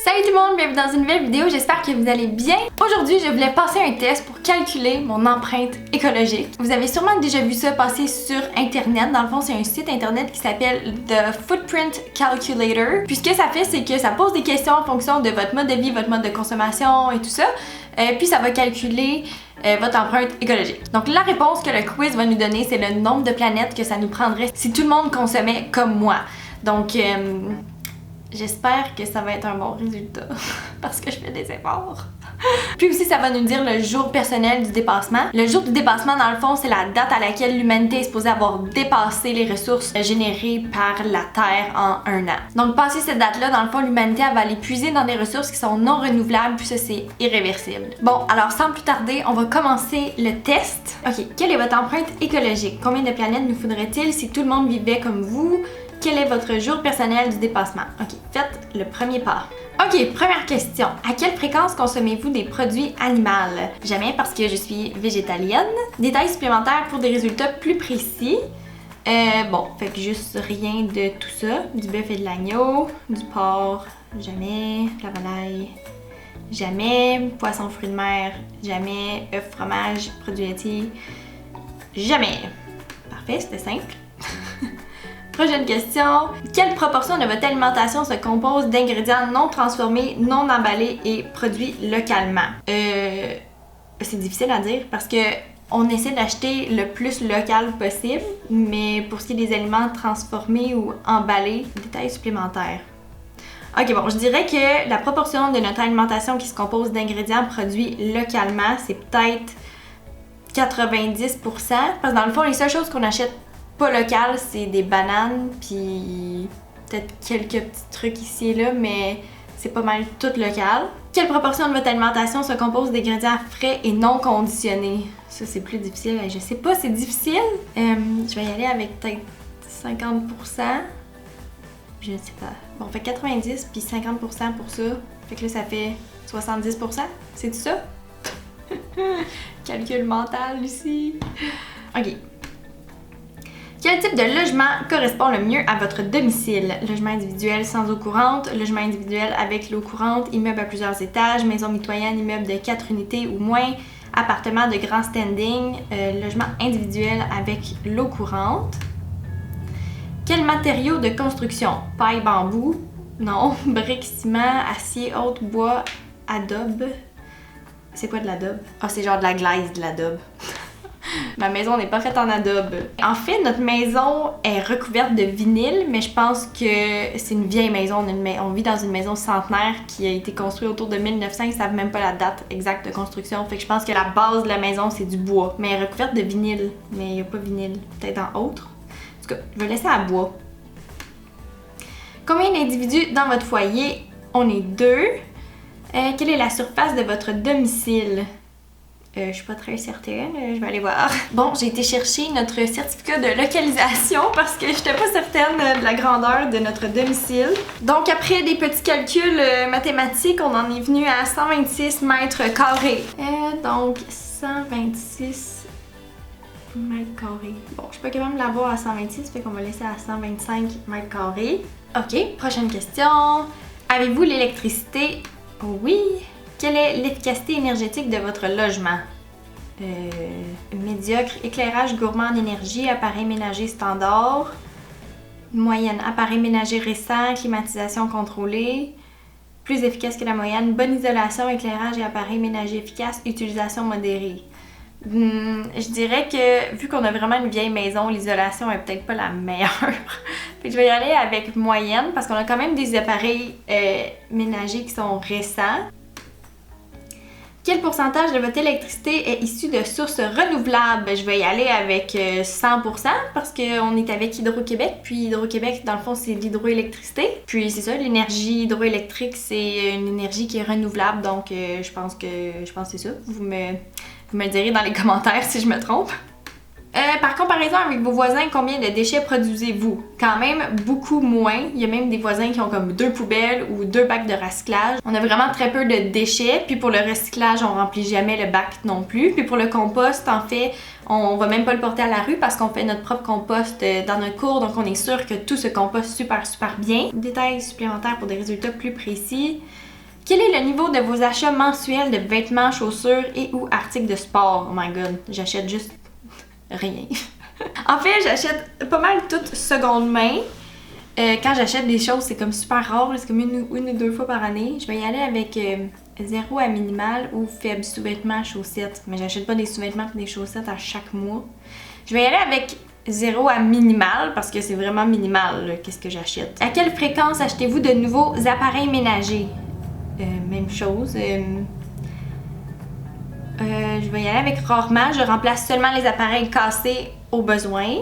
Salut tout le monde, bienvenue dans une nouvelle vidéo, j'espère que vous allez bien. Aujourd'hui, je voulais passer un test pour calculer mon empreinte écologique. Vous avez sûrement déjà vu ça passer sur internet. Dans le fond, c'est un site internet qui s'appelle The Footprint Calculator. Puis ce que ça fait, c'est que ça pose des questions en fonction de votre mode de vie, votre mode de consommation et tout ça. Puis ça va calculer votre empreinte écologique. Donc la réponse que le quiz va nous donner, c'est le nombre de planètes que ça nous prendrait si tout le monde consommait comme moi. Donc j'espère que ça va être un bon résultat parce que je fais des efforts. Puis aussi, ça va nous dire le jour personnel du dépassement. Le jour du dépassement, dans le fond, c'est la date à laquelle l'humanité est supposée avoir dépassé les ressources générées par la Terre en un an. Donc, passé cette date-là, dans le fond, l'humanité va aller puiser dans des ressources qui sont non renouvelables, puis ça, c'est irréversible. Bon, alors sans plus tarder, on va commencer le test. Ok, quelle est votre empreinte écologique? Combien de planètes nous faudrait-il si tout le monde vivait comme vous? Quel est votre jour personnel du dépassement? Ok, faites le premier pas. Ok, première question. À quelle fréquence consommez-vous des produits animaux? Jamais parce que je suis végétalienne. Détails supplémentaires pour des résultats plus précis. Bon, fait que juste rien de tout ça. Du bœuf et de l'agneau, du porc, jamais. La volaille, jamais. Poisson, fruits de mer, jamais. Œufs, fromage, produits laitiers, jamais. Parfait, c'était simple. Prochaine question. Quelle proportion de votre alimentation se compose d'ingrédients non transformés, non emballés et produits localement? C'est difficile à dire parce que on essaie d'acheter le plus local possible, mais pour ce qui est des aliments transformés ou emballés, détails supplémentaires. Ok, bon, je dirais que la proportion de notre alimentation qui se compose d'ingrédients produits localement, c'est peut-être 90%, parce que dans le fond, les seules choses qu'on achète pas local, c'est des bananes, puis peut-être quelques petits trucs ici et là, mais c'est pas mal tout local. Quelle proportion de votre alimentation se compose d'ingrédients frais et non conditionnés? Ça, c'est plus difficile. Je sais pas, c'est difficile. Je vais y aller avec peut-être 50%. Je ne sais pas. Bon, on fait 90 puis 50% pour ça. Fait que là, ça fait 70%. C'est tout ça? Calcul mental ici. Ok. Quel type de logement correspond le mieux à votre domicile? Logement individuel sans eau courante, logement individuel avec l'eau courante, immeuble à plusieurs étages, maison mitoyenne, immeuble de 4 unités ou moins, appartement de grand standing, logement individuel avec l'eau courante. Quel matériau de construction? Paille, bambou? Non. Briques, ciment, acier, haute, bois, adobe. C'est quoi de l'adobe? Ah, c'est genre de la glaise de l'adobe. Ma maison n'est pas faite en adobe. En fait, notre maison est recouverte de vinyle, mais je pense que c'est une vieille maison. On vit dans une maison centenaire qui a été construite autour de 1900. Ils savent même pas la date exacte de construction. Fait que je pense que la base de la maison, c'est du bois. Mais elle est recouverte de vinyle. Mais il n'y a pas vinyle. Peut-être en autre. En tout cas, je vais laisser à bois. Combien d'individus dans votre foyer? On est 2. Quelle est la surface de votre domicile? Je suis pas très certaine, je vais aller voir. Bon, j'ai été chercher notre certificat de localisation parce que j'étais pas certaine de la grandeur de notre domicile. Donc après des petits calculs mathématiques, on en est venu à 126 mètres carrés. Donc 126 mètres carrés. Bon, je suis pas capable de l'avoir à 126, fait qu'on va laisser à 125 mètres carrés. Ok, prochaine question. Avez-vous l'électricité? Oui. Quelle est l'efficacité énergétique de votre logement? Médiocre, éclairage gourmand en énergie, appareil ménager standard. Moyenne, appareil ménager récent, climatisation contrôlée. Plus efficace que la moyenne, bonne isolation, éclairage et appareil ménager efficace, utilisation modérée. Je dirais que vu qu'on a vraiment une vieille maison, l'isolation est peut-être pas la meilleure. Fait que je vais y aller avec moyenne parce qu'on a quand même des appareils ménagers qui sont récents. Quel pourcentage de votre électricité est issu de sources renouvelables? Je vais y aller avec 100% parce qu'on est avec Hydro-Québec. Puis Hydro-Québec, dans le fond, c'est l'hydroélectricité. Puis c'est ça, l'énergie hydroélectrique, c'est une énergie qui est renouvelable. Donc je pense que c'est ça. Vous me direz dans les commentaires si je me trompe. Par comparaison avec vos voisins, combien de déchets produisez-vous? Quand même beaucoup moins. Il y a même des voisins qui ont comme 2 poubelles ou 2 bacs de recyclage. On a vraiment très peu de déchets. Puis pour le recyclage, on remplit jamais le bac non plus. Puis pour le compost, en fait, on va même pas le porter à la rue parce qu'on fait notre propre compost dans notre cour. Donc on est sûr que tout se composte super bien. Détails supplémentaires pour des résultats plus précis. Quel est le niveau de vos achats mensuels de vêtements, chaussures et ou articles de sport? Oh my god, j'achète juste rien. En fait, j'achète pas mal toutes seconde main. Quand j'achète des choses, c'est comme super rare, c'est comme une ou deux fois par année. Je vais y aller avec zéro à minimal ou faible sous-vêtements, chaussettes. Mais j'achète pas des sous-vêtements et des chaussettes à chaque mois. Je vais y aller avec zéro à minimal parce que c'est vraiment minimal, qu'est-ce que j'achète. À quelle fréquence achetez-vous de nouveaux appareils ménagers? Même chose. Je vais y aller avec rarement. Je remplace seulement les appareils cassés au besoin.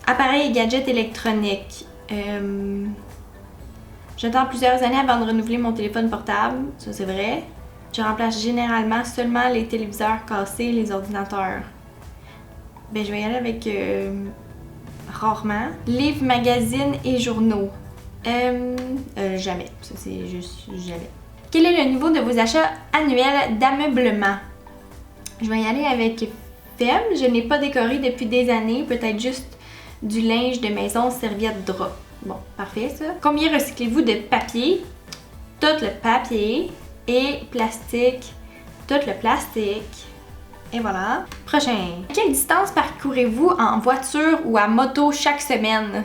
Appareils et gadgets électroniques. J'attends plusieurs années avant de renouveler mon téléphone portable. Ça, c'est vrai. Je remplace généralement seulement les téléviseurs cassés et les ordinateurs. Ben, je vais y aller avec rarement. Livres, magazines et journaux. Jamais. Ça, c'est juste jamais. Quel est le niveau de vos achats annuels d'ameublement? Je vais y aller avec faible. Je n'ai pas décoré depuis des années. Peut-être juste du linge de maison, serviettes, drap. Bon, parfait ça. Combien recyclez-vous de papier? Tout le papier. Et plastique. Tout le plastique. Et voilà. Prochain. Quelle distance parcourez-vous en voiture ou à moto chaque semaine?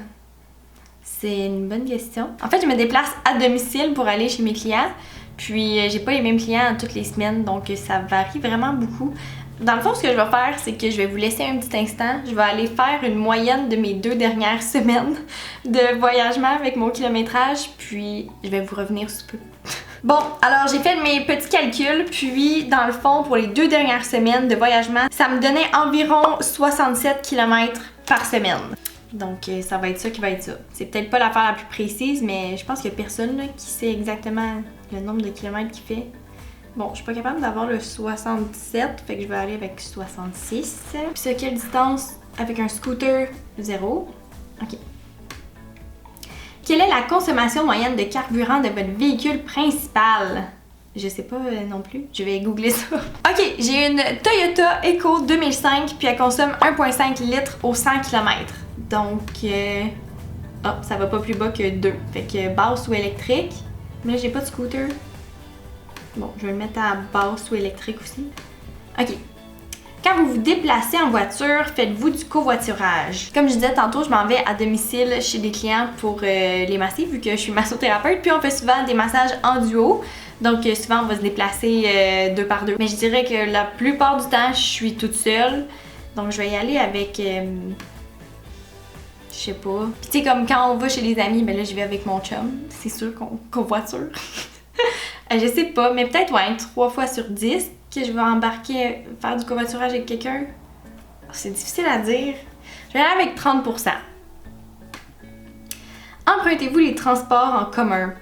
C'est une bonne question. En fait, je me déplace à domicile pour aller chez mes clients. Puis, j'ai pas les mêmes clients toutes les semaines, donc ça varie vraiment beaucoup. Dans le fond, ce que je vais faire, c'est que je vais vous laisser un petit instant. Je vais aller faire une moyenne de mes 2 dernières semaines de voyagement avec mon kilométrage, puis je vais vous revenir sous peu. Bon, alors j'ai fait mes petits calculs, puis dans le fond, pour les 2 dernières semaines de voyagement, ça me donnait environ 67 km par semaine. Donc ça va être ça qui va être ça. C'est peut-être pas l'affaire la plus précise, mais je pense qu'il y a personne là, qui sait exactement le nombre de kilomètres qu'il fait. Bon, je suis pas capable d'avoir le 67, fait que je vais aller avec 66. Puis ça, quelle distance avec un scooter? 0. Ok. Quelle est la consommation moyenne de carburant de votre véhicule principal? Je sais pas non plus. Je vais googler ça. Ok, j'ai une Toyota Echo 2005, puis elle consomme 1,5 litres au 100 km. Donc, ça va pas plus bas que 2. Fait que basse ou électrique. Mais là, j'ai pas de scooter. Bon, je vais le mettre à basse ou électrique aussi. Ok. Quand vous vous déplacez en voiture, faites-vous du covoiturage? Comme je disais tantôt, je m'en vais à domicile chez des clients pour les masser, vu que je suis massothérapeute. Puis on fait souvent des massages en duo. Donc souvent, on va se déplacer 2 par 2. Mais je dirais que la plupart du temps, je suis toute seule. Donc je vais y aller avec... je sais pas. Puis tu sais, comme quand on va chez les amis, ben là, je vais avec mon chum. C'est sûr qu'on voiture. Je sais pas, mais peut-être, ouais, 3 fois sur 10 que je vais embarquer, faire du covoiturage avec quelqu'un. C'est difficile à dire. Je vais aller avec 30%. Empruntez-vous les transports en commun?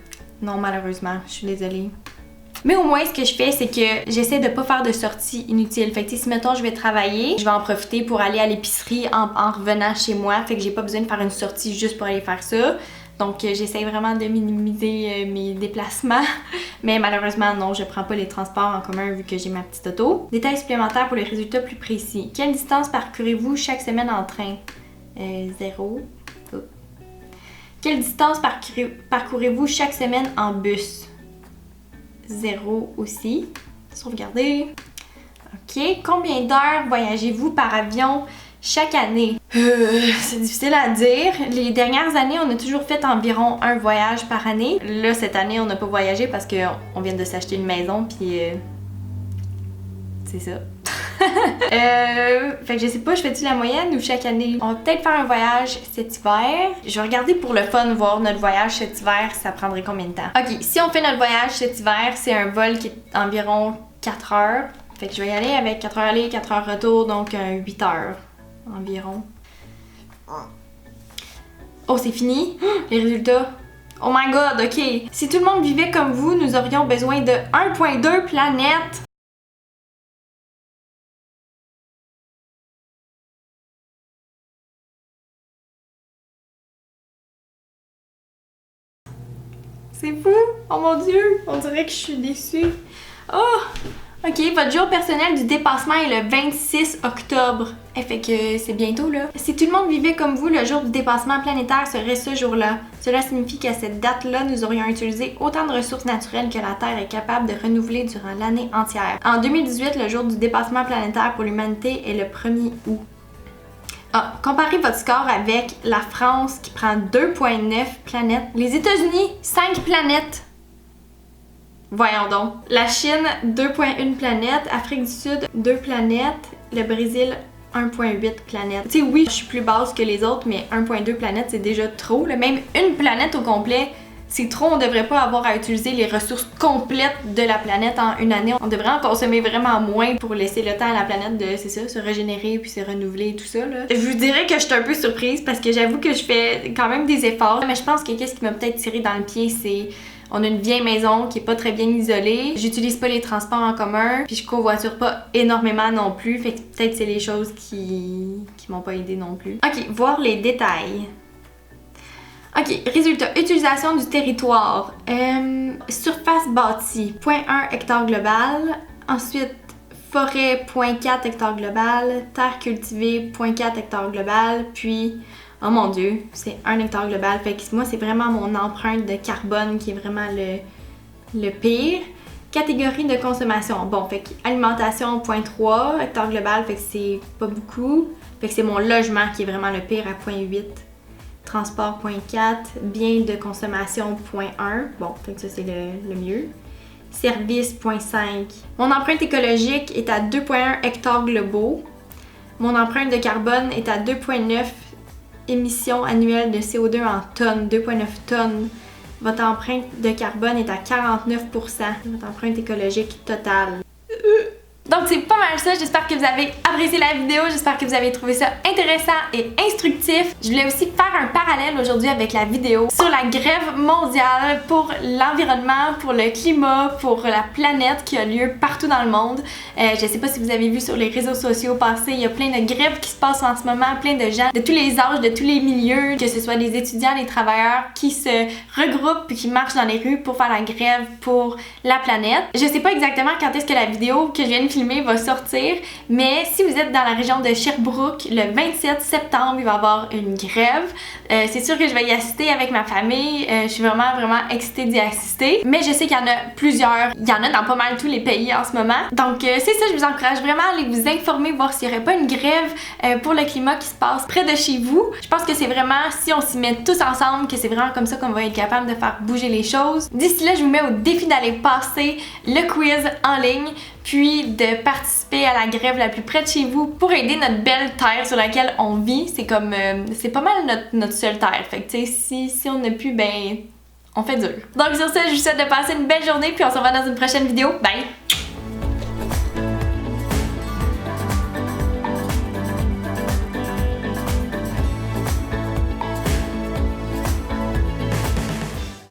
Non, malheureusement, je suis désolée. Mais au moins, ce que je fais, c'est que j'essaie de pas faire de sorties inutiles. Fait que si mettons je vais travailler, je vais en profiter pour aller à l'épicerie en revenant chez moi. Fait que j'ai pas besoin de faire une sortie juste pour aller faire ça. Donc j'essaie vraiment de minimiser mes déplacements. Mais malheureusement, non, je prends pas les transports en commun vu que j'ai ma petite auto. Détails supplémentaires pour les résultats plus précis. Quelle distance parcourez-vous chaque semaine en train? 0. Oh. Quelle distance parcourez-vous chaque semaine en bus? 0 aussi. Sauvegarder. Ok. Combien d'heures voyagez-vous par avion chaque année? C'est difficile à dire. Les dernières années, on a toujours fait environ un voyage par année. Là, cette année, on n'a pas voyagé parce qu'on vient de s'acheter une maison, puis c'est ça. Fait que je sais pas, je fais-tu la moyenne ou chaque année? On va peut-être faire un voyage cet hiver. Je vais regarder pour le fun, voir notre voyage cet hiver, ça prendrait combien de temps. Ok, si on fait notre voyage cet hiver, c'est un vol qui est environ 4 heures. Fait que je vais y aller avec 4 heures aller, 4 heures retour, donc 8 heures environ. Oh, c'est fini? Les résultats? Oh my god, ok. Si tout le monde vivait comme vous, nous aurions besoin de 1,2 planètes. C'est fou! Oh mon dieu! On dirait que je suis déçue. Oh! Ok, votre jour personnel du dépassement est le 26 octobre. Fait que c'est bientôt là. Si tout le monde vivait comme vous, le jour du dépassement planétaire serait ce jour-là. Cela signifie qu'à cette date-là, nous aurions utilisé autant de ressources naturelles que la Terre est capable de renouveler durant l'année entière. En 2018, le jour du dépassement planétaire pour l'humanité est le 1er août. Ah, comparez votre score avec la France qui prend 2,9 planètes. Les États-Unis, 5 planètes. Voyons donc. La Chine, 2,1 planètes. Afrique du Sud, 2 planètes. Le Brésil, 1,8 planètes. Tu sais, oui, je suis plus basse que les autres, mais 1,2 planètes, c'est déjà trop. Là. Même une planète au complet, c'est trop. On devrait pas avoir à utiliser les ressources complètes de la planète en une année. On devrait en consommer vraiment moins pour laisser le temps à la planète de, c'est ça, se régénérer puis se renouveler et tout ça. Là. Je vous dirais que je suis un peu surprise parce que j'avoue que je fais quand même des efforts. Mais je pense que qu'est-ce qui m'a peut-être tiré dans le pied, c'est... On a une vieille maison qui est pas très bien isolée. J'utilise pas les transports en commun. Puis je covoiture pas énormément non plus. Fait que peut-être c'est les choses qui m'ont pas aidé non plus. Ok, voir les détails. Ok, résultat. Utilisation du territoire. Surface bâtie, 0,1 hectare global. Ensuite, forêt, 0,4 hectare global. Terre cultivée, 0,4 hectare global. Puis... Oh mon Dieu, c'est 1 hectare global. Fait que moi, c'est vraiment mon empreinte de carbone qui est vraiment le pire. Catégorie de consommation. Bon, fait que alimentation, 0,3 hectare global, fait que c'est pas beaucoup. Fait que c'est mon logement qui est vraiment le pire à 0,8. Transport, 0,4. Biens de consommation, 0,1. Bon, fait que ça, c'est le mieux. Service, 0,5. Mon empreinte écologique est à 2,1 hectares globaux. Mon empreinte de carbone est à 2,9 émissions annuelles de CO2 en tonnes, 2,9 tonnes. Votre empreinte de carbone est à 49%. Votre empreinte écologique totale. Donc c'est pas mal ça, j'espère que vous avez apprécié la vidéo, j'espère que vous avez trouvé ça intéressant et instructif. Je voulais aussi faire un parallèle aujourd'hui avec la vidéo sur la grève mondiale pour l'environnement, pour le climat, pour la planète qui a lieu partout dans le monde. Je sais pas si vous avez vu sur les réseaux sociaux passer, il y a plein de grèves qui se passent en ce moment, plein de gens de tous les âges, de tous les milieux, que ce soit des étudiants, des travailleurs qui se regroupent et qui marchent dans les rues pour faire la grève pour la planète. Je sais pas exactement quand est-ce que la vidéo que je viens de filmer va sortir, mais si vous êtes dans la région de Sherbrooke, le 27 septembre, il va y avoir une grève. C'est sûr que je vais y assister avec ma famille. Je suis vraiment excitée d'y assister. Mais je sais qu'il y en a plusieurs. Il y en a dans pas mal tous les pays en ce moment. Donc c'est ça, je vous encourage vraiment à aller vous informer, voir s'il n'y aurait pas une grève pour le climat qui se passe près de chez vous. Je pense que c'est vraiment, si on s'y met tous ensemble, que c'est vraiment comme ça qu'on va être capable de faire bouger les choses. D'ici là, je vous mets au défi d'aller passer le quiz en ligne, puis de participer à la grève la plus près de chez vous pour aider notre belle terre sur laquelle on vit. C'est comme, c'est pas mal notre seule terre. Fait que tu sais, si on n'a plus, ben, on fait dur. Donc sur ça, je vous souhaite de passer une belle journée, puis on se revoit dans une prochaine vidéo. Bye!